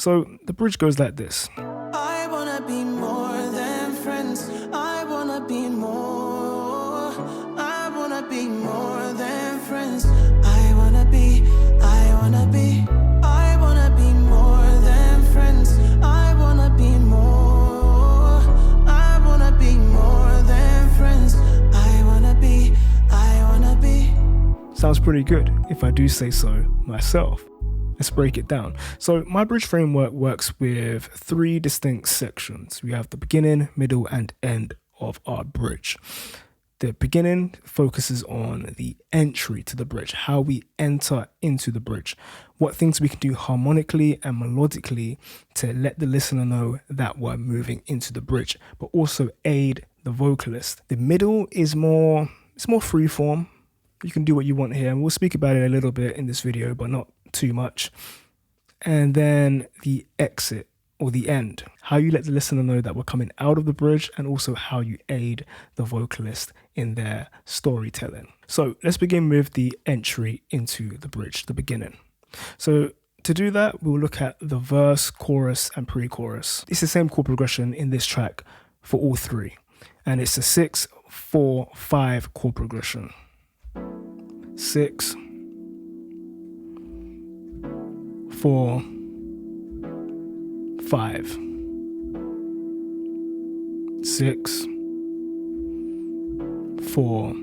So the bridge goes like this. I wanna be more than friends. I wanna be more. I wanna be more than friends. I wanna be. I wanna be. I wanna be more than friends. I wanna be more. I wanna be more than friends. I wanna be. I wanna be. Sounds pretty good, if I do say so myself. Let's break it down. So my bridge framework works with 3 distinct sections. We have the beginning, middle, and end of our bridge. The beginning focuses on the entry to the bridge, how we enter into the bridge, what things we can do harmonically and melodically to let the listener know that we're moving into the bridge, but also aid the vocalist. The middle is more free form. You can do what you want here, and we'll speak about it a little bit in this video, but not too much. And then the exit, or the end, how you let the listener know that we're coming out of the bridge, and also how you aid the vocalist in their storytelling. So let's begin with the entry into the bridge, the beginning. So to do that, we'll look at the verse, chorus, and pre-chorus. It's the same chord progression in this track for all 3, and it's a 6-4-5 chord progression. 6, 4, 5, 6, 4.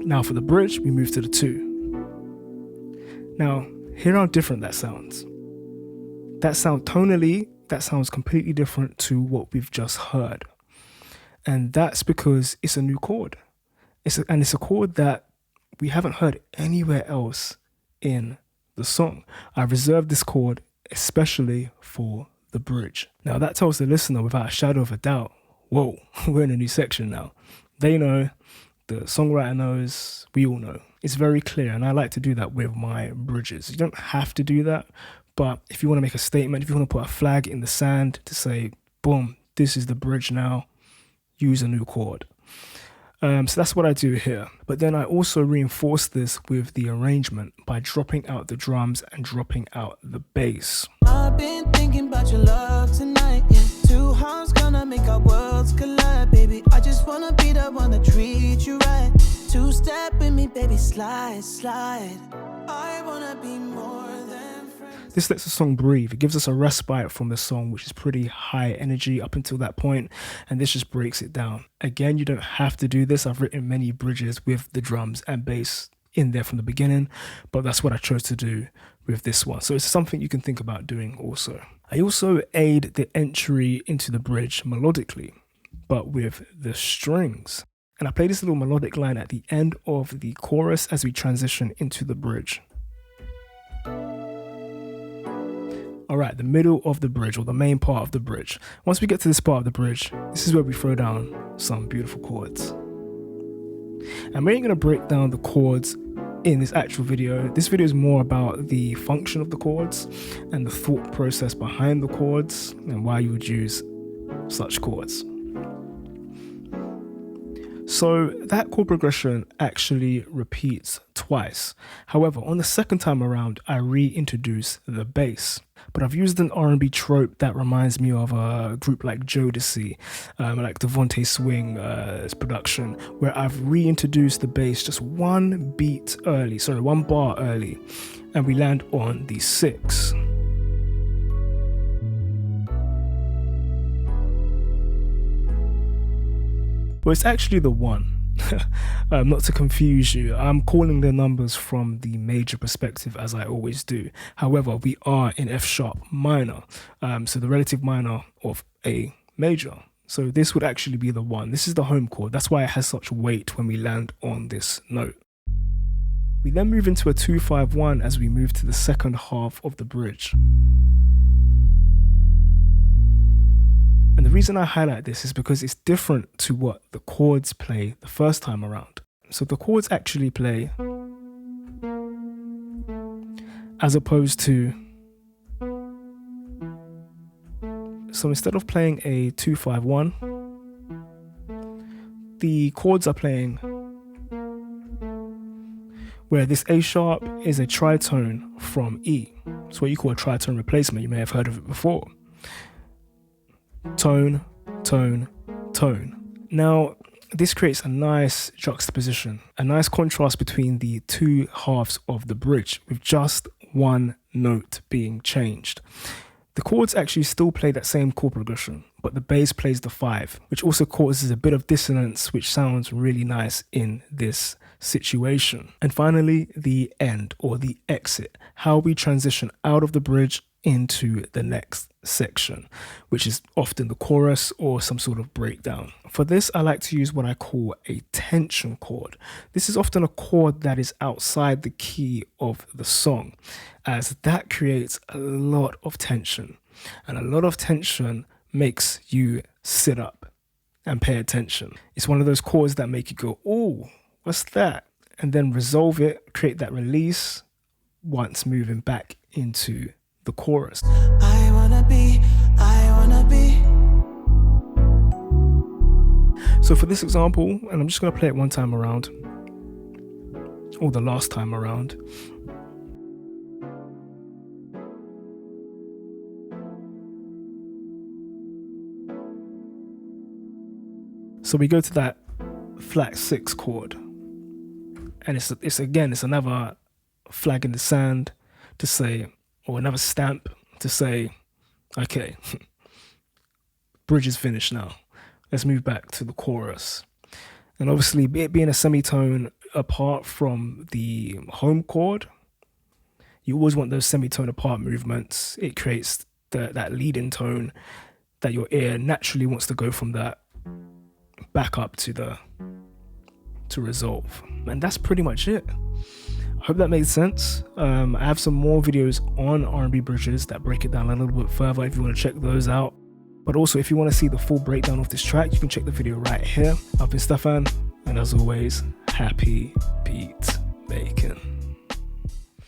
Now for the bridge, we move to the 2. Now, hear how different that sounds. Tonally, that sounds completely different to what we've just heard. And that's because it's a new chord. It's a chord that we haven't heard anywhere else in the song. I reserved this chord especially for the bridge. Now that tells the listener without a shadow of a doubt, whoa, we're in a new section now. They know, the songwriter knows, we all know. It's very clear, and I like to do that with my bridges. You don't have to do that, but if you want to make a statement, if you want to put a flag in the sand to say, boom, this is the bridge now, use a new chord. So that's what I do here. But then I also reinforce this with the arrangement by dropping out the drums and dropping out the bass. I've been thinking about your love tonight. Yeah. 2 hearts gonna make our worlds collide, baby. I just wanna be the one to treat you right. 2-step in me, baby, slide, slide. I wanna be more than friends. This lets the song breathe. It gives us a respite from the song, which is pretty high energy up until that point, and this just breaks it down. Again, you don't have to do this. I've written many bridges with the drums and bass in there from the beginning, but that's what I chose to do with this one. So it's something you can think about doing also. I also aid the entry into the bridge melodically, but with the strings. And I play this little melodic line at the end of the chorus as we transition into the bridge. All right, the middle of the bridge, or the main part of the bridge. Once we get to this part of the bridge, this is where we throw down some beautiful chords. And we ain't gonna break down the chords in this actual video. This video is more about the function of the chords and the thought process behind the chords and why you would use such chords. So that chord progression actually repeats twice. However, on the second time around, I reintroduce the bass. But I've used an R&B trope that reminds me of a group like Jodeci, like Devontae Swing's production, where I've reintroduced the bass just one bar early, and we land on the 6. Well, it's actually the 1. Not to confuse you, I'm calling the numbers from the major perspective as I always do. However, we are in F sharp minor, so the relative minor of A major. So this would actually be the 1. This is the home chord. That's why it has such weight when we land on this note. We then move into a 2-5-1 as we move to the second half of the bridge. And the reason I highlight this is because it's different to what the chords play the first time around. So the chords actually play as opposed to, so instead of playing a 2-5-1, the chords are playing where this A sharp is a tritone from E. It's what you call a tritone replacement. You may have heard of it before. Tone, tone, tone. Now, this creates a nice juxtaposition, a nice contrast between the two halves of the bridge with just one note being changed. The chords actually still play that same chord progression, but the bass plays the 5, which also causes a bit of dissonance, which sounds really nice in this situation. And finally, the end or the exit, how we transition out of the bridge into the next section, which is often the chorus or some sort of breakdown. For this, I like to use what I call a tension chord. This is often a chord that is outside the key of the song, as that creates a lot of tension, and a lot of tension makes you sit up and pay attention. It's one of those chords that make you go, "Oh, what's that?" and then resolve it, create that release once moving back into the chorus. I wanna be. So for this example, and I'm just going to play it one time around, or the last time around. So we go to that flat 6 chord, and it's another flag in the sand to say, or another stamp to say, okay, bridge is finished now. Let's move back to the chorus. And obviously, it being a semitone apart from the home chord, you always want those semitone apart movements. It creates that leading tone that your ear naturally wants to go from that back up to resolve. And that's pretty much it. I hope that made sense. I have some more videos on R&B bridges that break it down a little bit further if you want to check those out. But also, if you want to see the full breakdown of this track, you can check the video right here. I've been Stefan, and as always, happy beat making.